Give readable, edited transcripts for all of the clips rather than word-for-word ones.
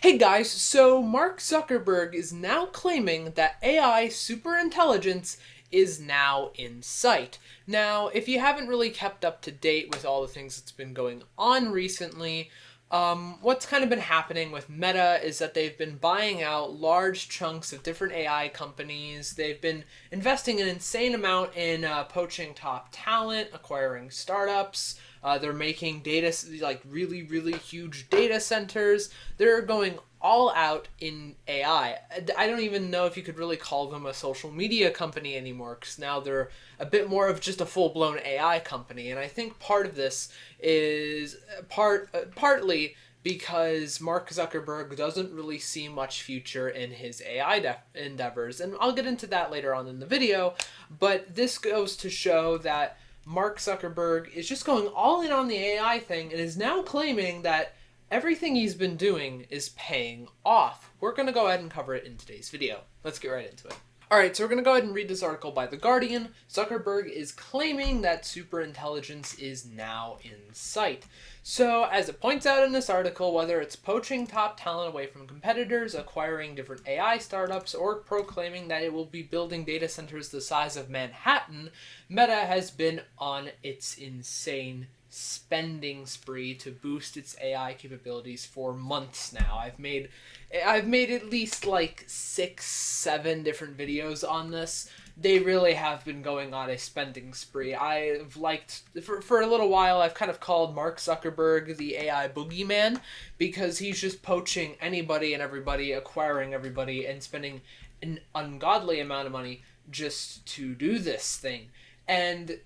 Hey guys, so Mark Zuckerberg is now claiming that AI superintelligence is now in sight. Now, if you haven't really kept up to date with all the things that's been going on recently, what's kind of been happening with Meta is that they've been buying out large chunks of different AI companies. They've been investing an insane amount in poaching top talent, acquiring startups. They're making data, like really huge data centers. They're going all out in AI. I don't even know if you could really call them a social media company anymore, because now they're a bit more of just a full blown AI company. And I think part of this is partly because Mark Zuckerberg doesn't really see much future in his AI endeavors, and I'll get into that later on in the video. But this goes to show that Mark Zuckerberg is just going all in on the AI thing and is now claiming that everything he's been doing is paying off. We're going to go ahead and cover it in today's video. Let's get right into it. Alright, so we're going to go ahead and read this article by The Guardian. Zuckerberg is claiming that superintelligence is now in sight. So, as it points out in this article, whether it's poaching top talent away from competitors, acquiring different AI startups, or proclaiming that it will be building data centers the size of Manhattan, Meta has been on its insane spending spree to boost its AI capabilities for months now. I've made at least like 6-7 different videos on this. They really have been going on a spending spree. I've liked for a little while I've kind of called Mark Zuckerberg the AI boogeyman, because he's just poaching anybody and everybody, acquiring everybody, and spending an ungodly amount of money just to do this thing. And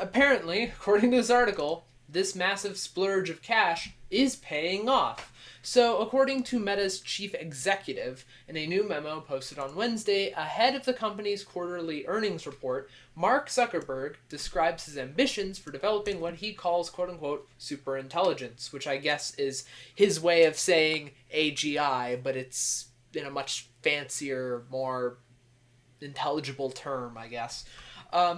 apparently, according to this article, this massive splurge of cash is paying off. So, according to Meta's chief executive, in a new memo posted on Wednesday ahead of the company's quarterly earnings report, Mark Zuckerberg describes his ambitions for developing what he calls quote-unquote superintelligence, which I guess is his way of saying AGI, but it's in a much fancier, more intelligible term, I guess.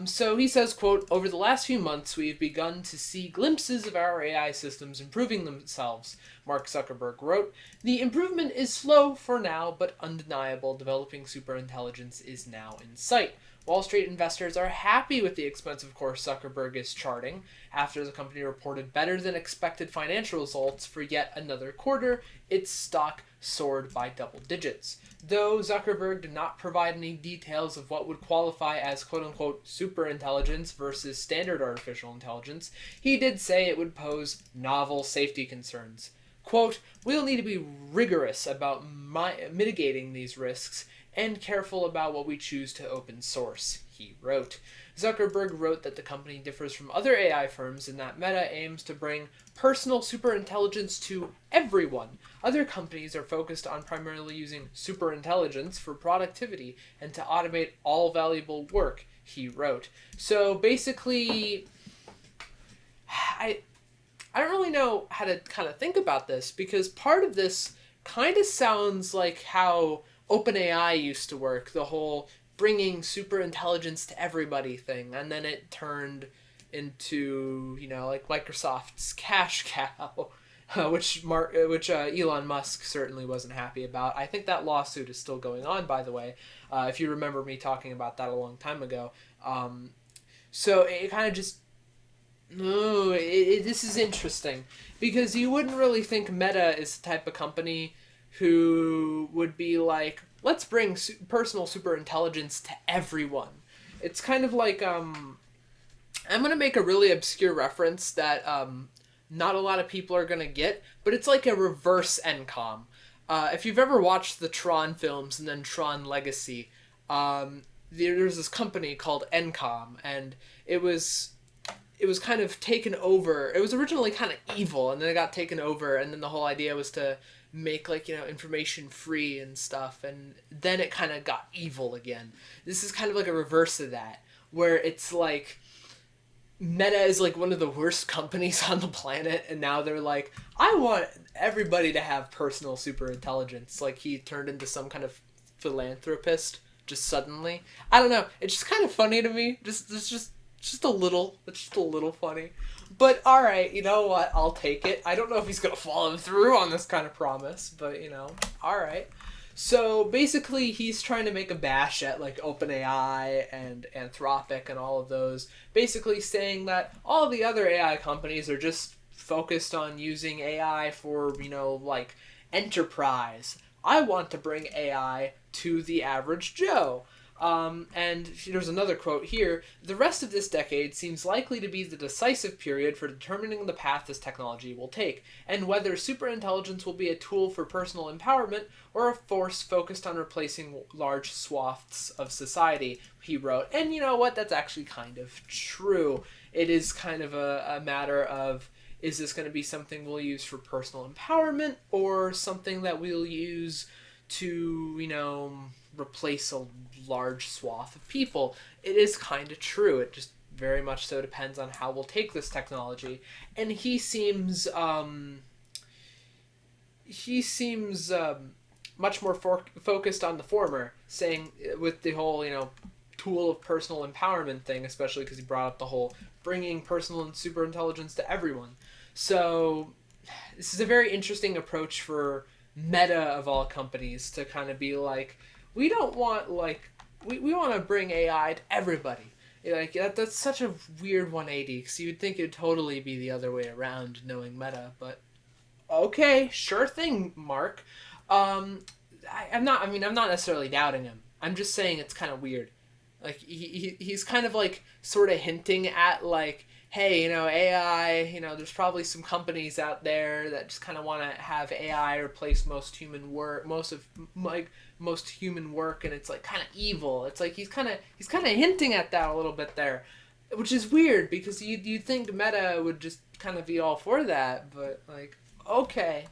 So he says, quote, "Over the last few months, we've begun to see glimpses of our AI systems improving themselves," Mark Zuckerberg wrote. "The improvement is slow for now, but undeniable. Developing superintelligence is now in sight. Wall Street investors are happy with the expensive course Zuckerberg is charting. After the company reported better than expected financial results for yet another quarter, its stock soared by double digits. Though Zuckerberg did not provide any details of what would qualify as quote-unquote superintelligence versus standard artificial intelligence, he did say it would pose novel safety concerns. Quote, "We'll need to be rigorous about mitigating these risks and careful about what we choose to open source," he wrote. Zuckerberg wrote that the company differs from other AI firms in that Meta aims to bring personal superintelligence to everyone. Other companies are focused on primarily using superintelligence for productivity and to automate all valuable work, he wrote. So basically, I don't really know how to kind of think about this, because part of this kind of sounds like how OpenAI used to work, the whole bringing superintelligence to everybody thing, and then it turned into, like Microsoft's cash cow, which Elon Musk certainly wasn't happy about. I think that lawsuit is still going on, by the way, if you remember me talking about that a long time ago. So it kind of just... No, this is interesting, because you wouldn't really think Meta is the type of company who would be like, let's bring personal superintelligence to everyone. It's kind of like, I'm going to make a really obscure reference that not a lot of people are going to get, but it's like a reverse NCOM. If you've ever watched the Tron films and then Tron Legacy, there's this company called NCOM, and it was kind of taken over. It was originally kind of evil, and then it got taken over, and then the whole idea was to make, information free and stuff, and then it kind of got evil again. This is kind of like a reverse of that, where it's like Meta is like one of the worst companies on the planet, and now they're like, I want everybody to have personal superintelligence. Like, he turned into some kind of philanthropist just suddenly. I don't know. It's just kind of funny to me. Just a little. It's just a little funny. But all right, you know what? I'll take it. I don't know if he's gonna follow through on this kind of promise, but all right. So basically, he's trying to make a bash at like OpenAI and Anthropic and all of those. Basically, saying that all the other AI companies are just focused on using AI for like enterprise. I want to bring AI to the average Joe. And there's another quote here. The rest of this decade seems likely to be the decisive period for determining the path this technology will take, and whether superintelligence will be a tool for personal empowerment or a force focused on replacing large swaths of society, he wrote. And you know what? That's actually kind of true. It is kind of a matter of, is this going to be something we'll use for personal empowerment or something that we'll use to, replace a large swath of people? It is kind of true. It just very much so depends on how we'll take this technology. And he seems much more focused on the former, saying with the whole tool of personal empowerment thing, especially because he brought up the whole bringing personal and super intelligence to everyone. So this is a very interesting approach for Meta of all companies to kind of be like, we don't want we want to bring AI to everybody. Like that's such a weird 180 because you'd think it'd totally be the other way around, knowing Meta. But okay, sure thing, Mark. I'm not. I mean, I'm not necessarily doubting him. I'm just saying it's kind of weird. Like he's kind of like sort of hinting at like, hey, AI, there's probably some companies out there that just kind of want to have AI replace most human work, most human work, and it's like kind of evil. It's like he's kind of hinting at that a little bit there, which is weird because you'd think Meta would just kind of be all for that, but like, okay.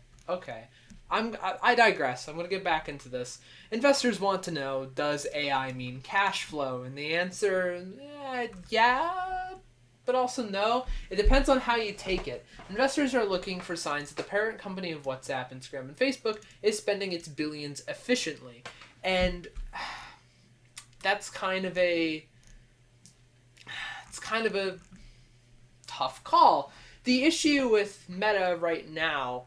I digress. I'm going to get back into this. Investors want to know, does AI mean cash flow? And the answer, yeah, but also no. It depends on how you take it. Investors are looking for signs that the parent company of WhatsApp, Instagram, and Facebook is spending its billions efficiently. And that's kind of a tough call. The issue with Meta right now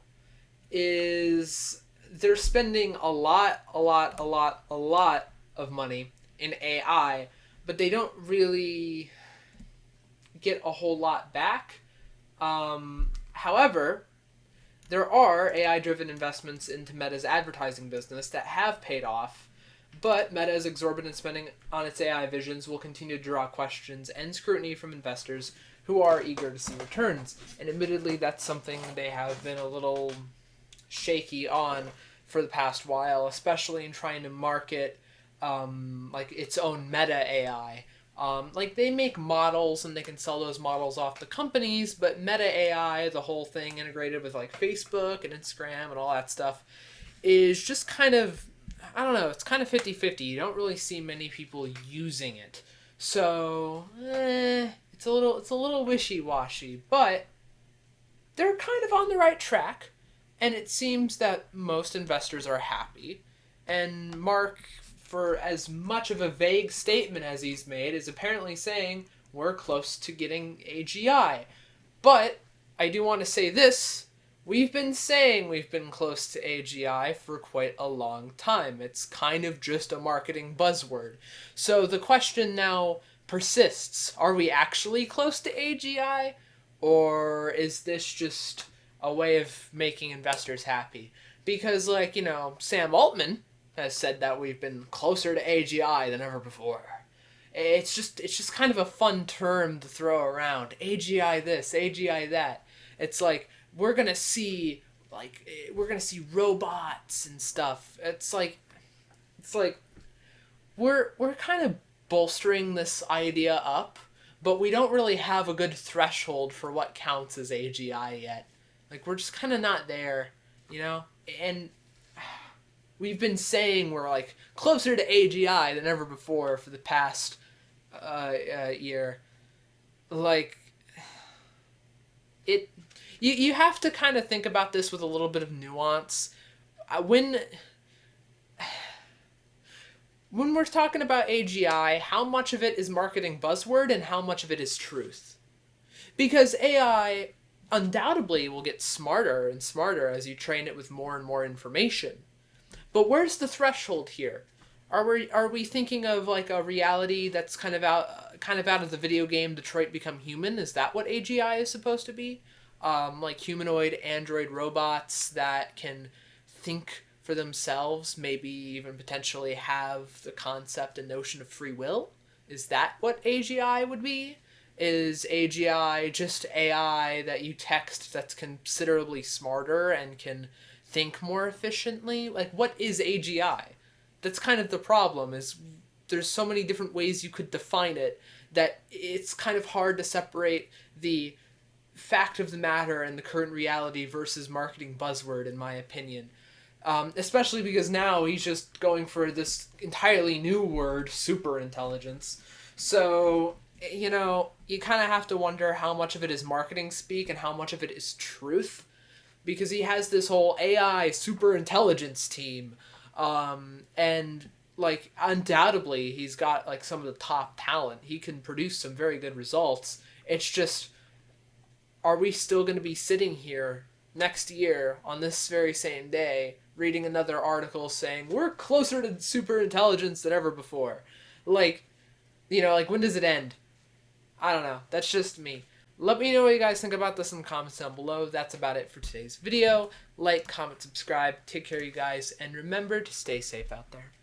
is they're spending a lot of money in AI, but they don't really get a whole lot back. However, there are AI-driven investments into Meta's advertising business that have paid off, but Meta's exorbitant spending on its AI visions will continue to draw questions and scrutiny from investors who are eager to see returns. And admittedly, that's something they have been a little shaky on for the past while, especially in trying to market like its own Meta AI. Like they make models and they can sell those models off to companies, but Meta AI, the whole thing integrated with like Facebook and Instagram and all that stuff, is just kind of, I don't know, it's kind of 50-50. You don't really see many people using it. So, it's a little wishy-washy, but they're kind of on the right track. And it seems that most investors are happy. And Mark, for as much of a vague statement as he's made, is apparently saying we're close to getting AGI. But I do want to say this. We've been saying we've been close to AGI for quite a long time. It's kind of just a marketing buzzword. So the question now persists. Are we actually close to AGI? Or is this just a way of making investors happy? Because, like, Sam Altman has said that we've been closer to AGI than ever before. It's just kind of a fun term to throw around. AGI this, AGI that. It's like we're gonna see robots and stuff. It's like we're kind of bolstering this idea up, but we don't really have a good threshold for what counts as AGI yet. Like, we're just kind of not there, And we've been saying we're, like, closer to AGI than ever before for the past year. Like, you have to kind of think about this with a little bit of nuance. When we're talking about AGI, how much of it is marketing buzzword and how much of it is truth? Because AI undoubtedly will get smarter and smarter as you train it with more and more information. But where's the threshold here? Are we thinking of like a reality that's kind of out of the video game Detroit Become Human? Is that what AGI is supposed to be? Like humanoid android robots that can think for themselves, maybe even potentially have the concept and notion of free will? Is that what AGI would be? Is AGI just AI that you text that's considerably smarter and can think more efficiently? Like, what is AGI? That's kind of the problem, is there's so many different ways you could define it that it's kind of hard to separate the fact of the matter and the current reality versus marketing buzzword, in my opinion. Especially because now he's just going for this entirely new word, super intelligence. So, you kind of have to wonder how much of it is marketing speak and how much of it is truth. Because he has this whole AI super intelligence team. And, like, undoubtedly, he's got, like, some of the top talent. He can produce some very good results. It's just, are we still going to be sitting here next year on this very same day reading another article saying we're closer to super intelligence than ever before? Like, like, when does it end? I don't know. That's just me. Let me know what you guys think about this in the comments down below. That's about it for today's video. Like, comment, subscribe. Take care, you guys. And remember to stay safe out there.